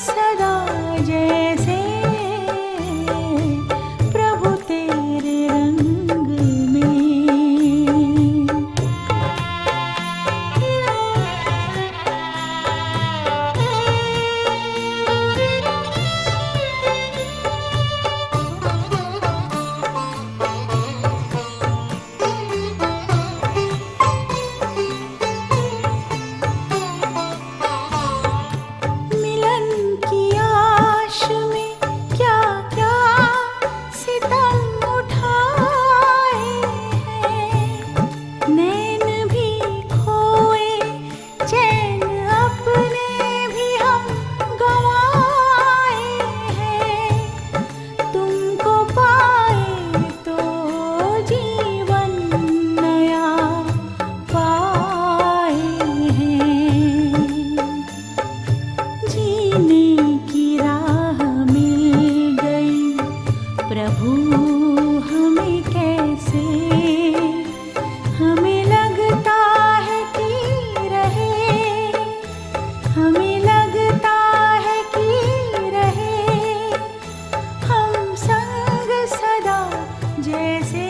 सदा जैसे प्रभु तेरे रंग में। मिलन की आश में क्या क्या सितम उठाए हैं, नैन भी खोए चैन अपने भी हम गंवाए हैं। तुमको पाए तो जीवन नया पाए हैं, जीने की राह मिल गई प्रभु हमें कैसे। हमें लगता है कि रहे, हमें लगता है कि रहे हम संग सदा जैसे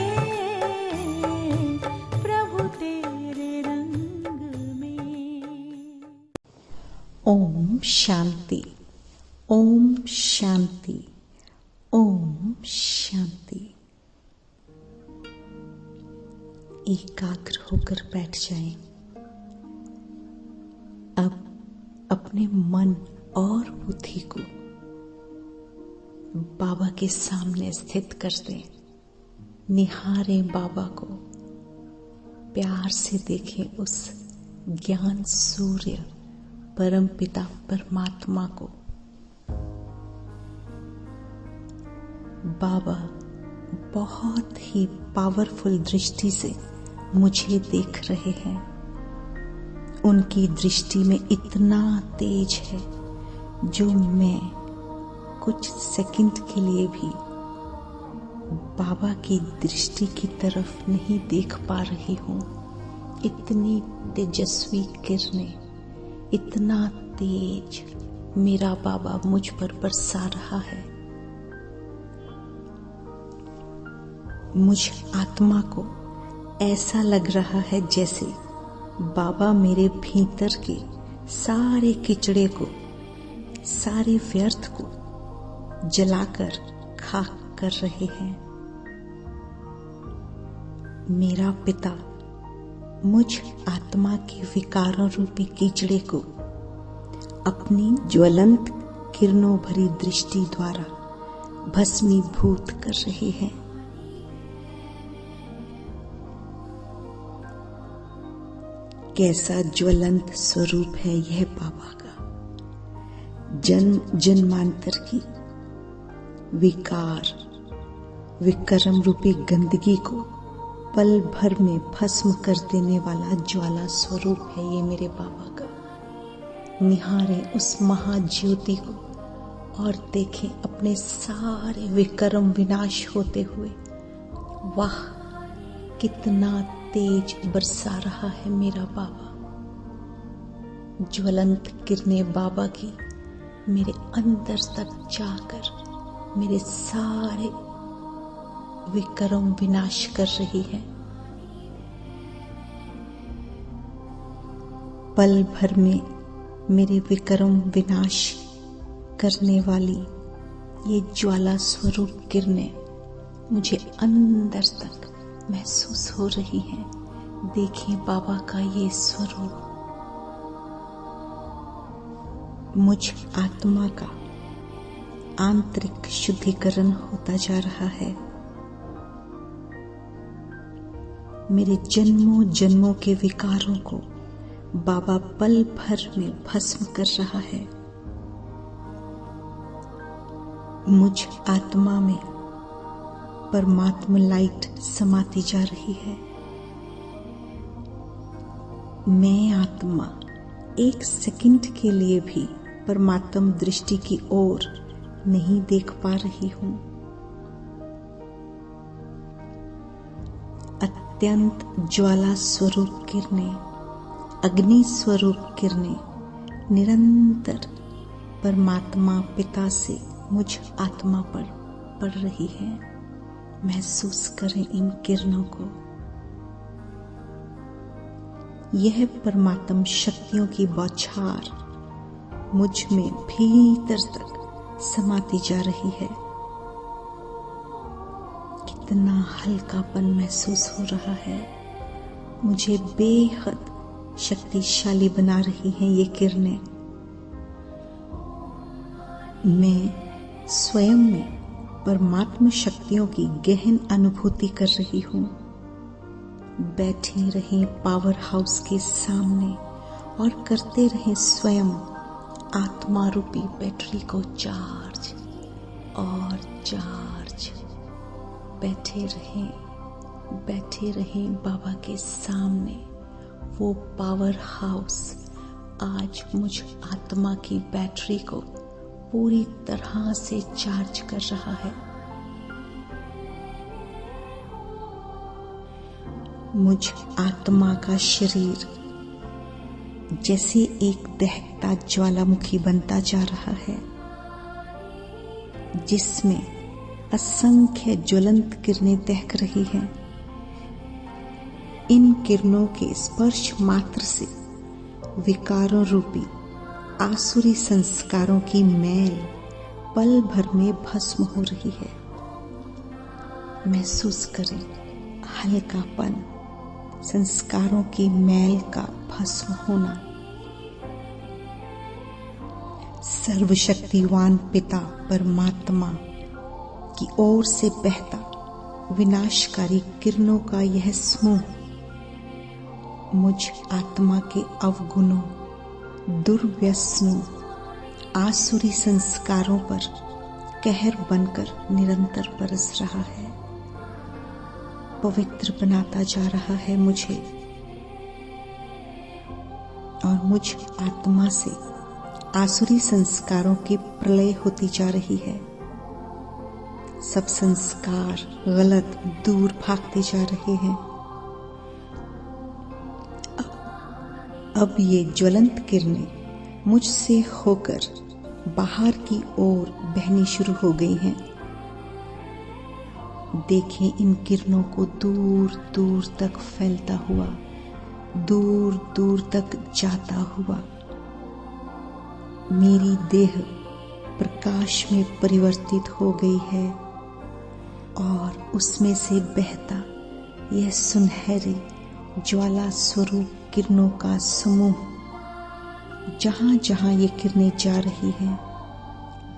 प्रभु तेरे रंग में। ओम शांति, ओम शांति, ओम शांति। एकाग्र होकर बैठ जाएं। अब अपने मन और बुद्धि को बाबा के सामने स्थित कर दें। निहारें बाबा को, प्यार से देखें उस ज्ञान सूर्य परम पिता परमात्मा को। बाबा बहुत ही पावरफुल दृष्टि से मुझे देख रहे हैं। उनकी दृष्टि में इतना तेज है जो मैं कुछ सेकंड के लिए भी बाबा की दृष्टि की तरफ नहीं देख पा रही हूँ। इतनी तेजस्वी किरणें, इतना तेज मेरा बाबा मुझ पर बरसा रहा है। मुझ आत्मा को ऐसा लग रहा है जैसे बाबा मेरे भीतर के सारे किचड़े को, सारे व्यर्थ को जलाकर खाक कर रहे हैं। मेरा पिता मुझ आत्मा के विकारों रूपी कीचड़े को अपनी ज्वलंत किरणों भरी दृष्टि द्वारा भस्मीभूत कर रहे हैं। कैसा ज्वलंत स्वरूप है यह बाबा का। जन्म जन्मांतर की विकार विक्रम रूपी गंदगी को पल भर में भस्म कर देने वाला ज्वाला स्वरूप है ये मेरे बाबा का। निहारें उस महाज्योति को और देखें अपने सारे विक्रम विनाश होते हुए। वाह, कितना तेज बरसा रहा है मेरा बाबा। ज्वलंत किरणें बाबा की मेरे अंदर तक जाकर मेरे सारे विक्रम विनाश कर रही है। पल भर में मेरे विक्रम विनाश करने वाली ये ज्वाला स्वरूप किरणें मुझे अंदर तक महसूस हो रही हैं। देखिए बाबा का ये स्वरूप। मुझ आत्मा का आंतरिक शुद्धिकरण होता जा रहा है। मेरे जन्मों जन्मों के विकारों को बाबा पल भर में भस्म कर रहा है। मुझ आत्मा में परमात्मा लाइट समाती जा रही है। मैं आत्मा एक सेकंड के लिए भी परमात्म दृष्टि की ओर नहीं देख पा रही हूं। अत्यंत ज्वाला स्वरूप किरणें, अग्नि स्वरूप किरणें निरंतर परमात्मा पिता से मुझ आत्मा पर पड़ रही है। महसूस करें इन किरणों को। यह परमात्म शक्तियों की बौछार मुझ में भीतर तक समाती जा रही है। कितना हल्कापन महसूस हो रहा है। मुझे बेहद शक्तिशाली बना रही हैं ये किरणें। मैं स्वयं में परमात्मा शक्तियों की गहन अनुभूति कर रही हूं। बैठे रहें पावर हाउस के सामने और करते रहें स्वयं आत्मा रूपी बैटरी को चार्ज और चार्ज। बैठे रहें बाबा के सामने। वो पावर हाउस आज मुझ आत्मा की बैटरी को पूरी तरह से चार्ज कर रहा है। मुझ आत्मा का शरीर जैसे एक दहकता ज्वालामुखी बनता जा रहा है, जिसमें असंख्य ज्वलंत किरणें दहक रही हैं। इन किरणों के स्पर्श मात्र से विकारों रूपी आसुरी संस्कारों की मैल पल भर में भस्म हो रही है। महसूस करें हल्कापन, संस्कारों की मैल का भस्म होना। सर्वशक्तिवान पिता परमात्मा की ओर से बहता विनाशकारी किरणों का यह समूह मुझ आत्मा के अवगुणों, दुर्व्यसनों, आसुरी संस्कारों पर कहर बनकर निरंतर बरस रहा है। पवित्र बनाता जा रहा है मुझे, और मुझ आत्मा से आसुरी संस्कारों की प्रलय होती जा रही है। सब संस्कार गलत दूर भागते जा रहे हैं। अब ये ज्वलंत किरणें मुझसे होकर बाहर की ओर बहनी शुरू हो गई हैं। देखें इन किरणों को दूर दूर तक फैलता हुआ, दूर दूर तक जाता हुआ। मेरी देह प्रकाश में परिवर्तित हो गई है और उसमें से बहता यह सुनहरे ज्वाला स्वरूप किरणों का समूह, जहां जहां ये किरणें जा रही हैं,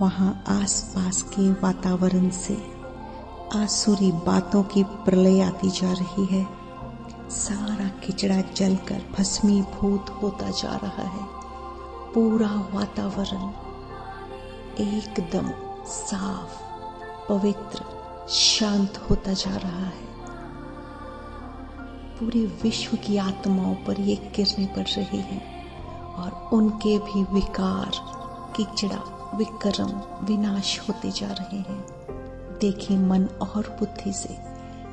वहां आसपास के वातावरण से आसुरी बातों की प्रलय आती जा रही है। सारा किचड़ा जलकर भस्मीभूत होता जा रहा है। पूरा वातावरण एकदम साफ, पवित्र, शांत होता जा रहा है। पूरे विश्व की आत्माओं पर ये किरणें पड़ रही हैं और उनके भी विकार, किचड़ा, विक्रम, विनाश होते जा रहे हैं। देखें मन और बुद्धि से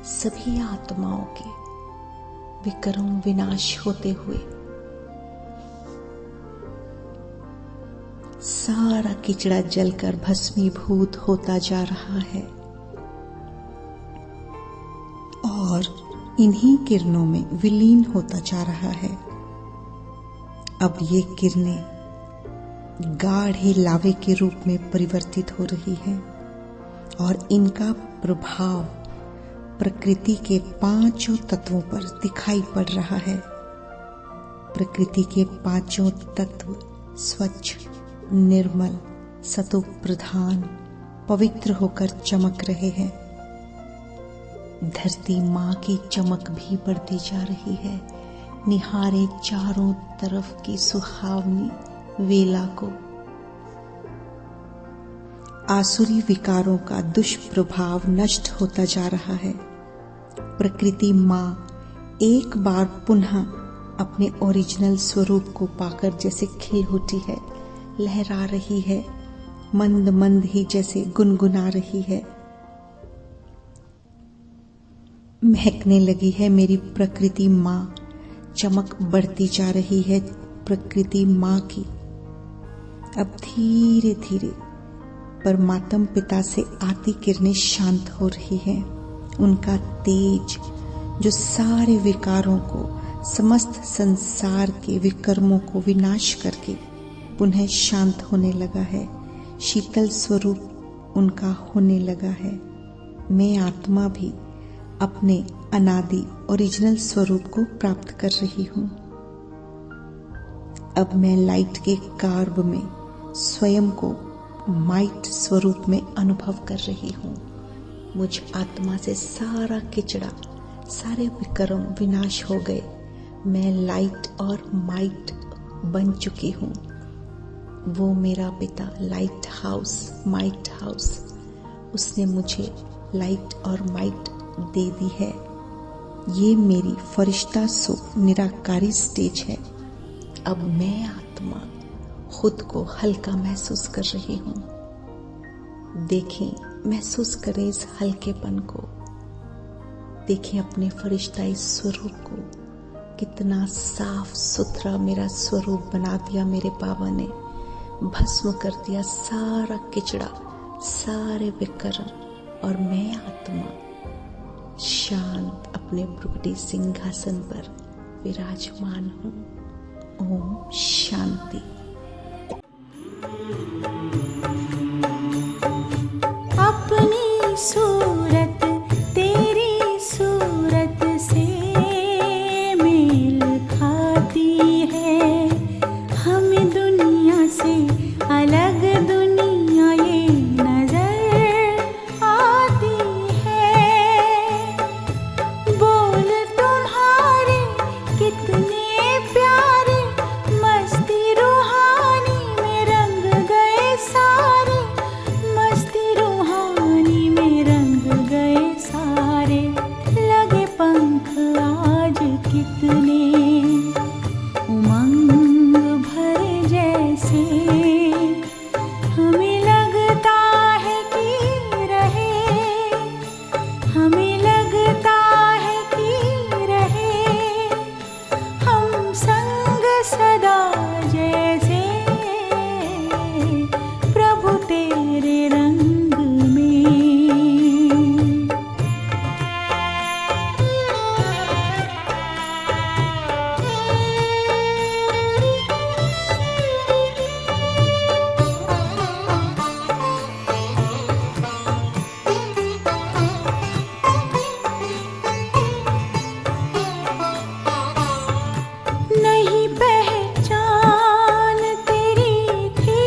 सभी आत्माओं के विक्रम विनाश होते हुए सारा किचड़ा जलकर भस्मीभूत होता जा रहा है। और इन्हीं किरणों में विलीन होता जा रहा है। अब ये किरणें गाढ़े लावे के रूप में परिवर्तित हो रही है और इनका प्रभाव प्रकृति के पांचों तत्वों पर दिखाई पड़ रहा है। प्रकृति के पांचों तत्व स्वच्छ, निर्मल, सतो प्रधान, पवित्र होकर चमक रहे हैं। धरती माँ की चमक भी बढ़ती जा रही है। निहारे चारों तरफ की सुहावनी वेला को। आसुरी विकारों का दुष्प्रभाव नष्ट होता जा रहा है। प्रकृति माँ एक बार पुनः अपने ओरिजिनल स्वरूप को पाकर जैसे खिल उठी है, लहरा रही है, मंद मंद ही जैसे गुनगुना रही है। महकने लगी है मेरी प्रकृति माँ। चमक बढ़ती जा रही है प्रकृति माँ की। अब धीरे धीरे परमात्म पिता से आती किरणें शांत हो रही हैं। उनका तेज जो सारे विकारों को, समस्त संसार के विकर्मों को विनाश करके पुनः शांत होने लगा है। शीतल स्वरूप उनका होने लगा है। मैं आत्मा भी अपने अनादि ओरिजिनल स्वरूप को प्राप्त कर रही हूँ। अब मैं लाइट के कार्ब में स्वयं को माइट स्वरूप में अनुभव कर रही हूँ। मुझ आत्मा से सारा किचड़ा, सारे विकर्म विनाश हो गए। मैं लाइट और माइट बन चुकी हूँ। वो मेरा पिता लाइट हाउस, माइट हाउस, उसने मुझे लाइट और माइट दे दी है। ये मेरी फरिश्ता सो निराकारी स्टेज है। अब मैं आत्मा खुद को हल्का महसूस कर रही हूँ। देखें, महसूस करें इस हल्केपन को। देखें अपने फरिश्ताई स्वरूप को। कितना साफ सुथरा मेरा स्वरूप बना दिया मेरे बाबा ने। भस्म कर दिया सारा किचड़ा, सारे विकर्म, और मैं आत्मा शांत अपने भ्रुकुटी सिंहासन पर विराजमान हूँ। ओम शांति। अपनी सूरत तेरी सूरत से मेल खाती है। हमें दुनिया से अलग दुनिया ये नजर आती है। बोल तुम्हारे कितने प्यारे, मस्ती रूहानी में रंग गए सारे, मस्ती रूहानी में रंग गए सारे। लगे पंख आज कितने उमंग भरे जैसे। हमें लगता है कि रहे, हमें लगता है कि रहे हम संग सदा जैसे। प्रभु तेरे रंग में। नहीं पहचान तेरी थी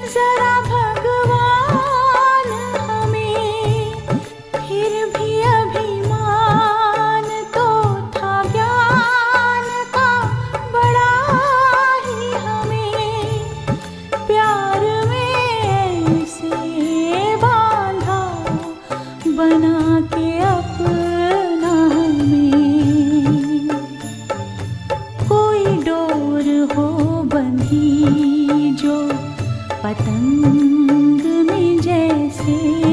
जरा भगवान हमें, फिर भी अभिमान तो था ज्ञान का बड़ा ही हमें। प्यार में ऐसे बांधा बना के अपना हमें। कोई डोर हो बंधी जो पतंग में जैसे।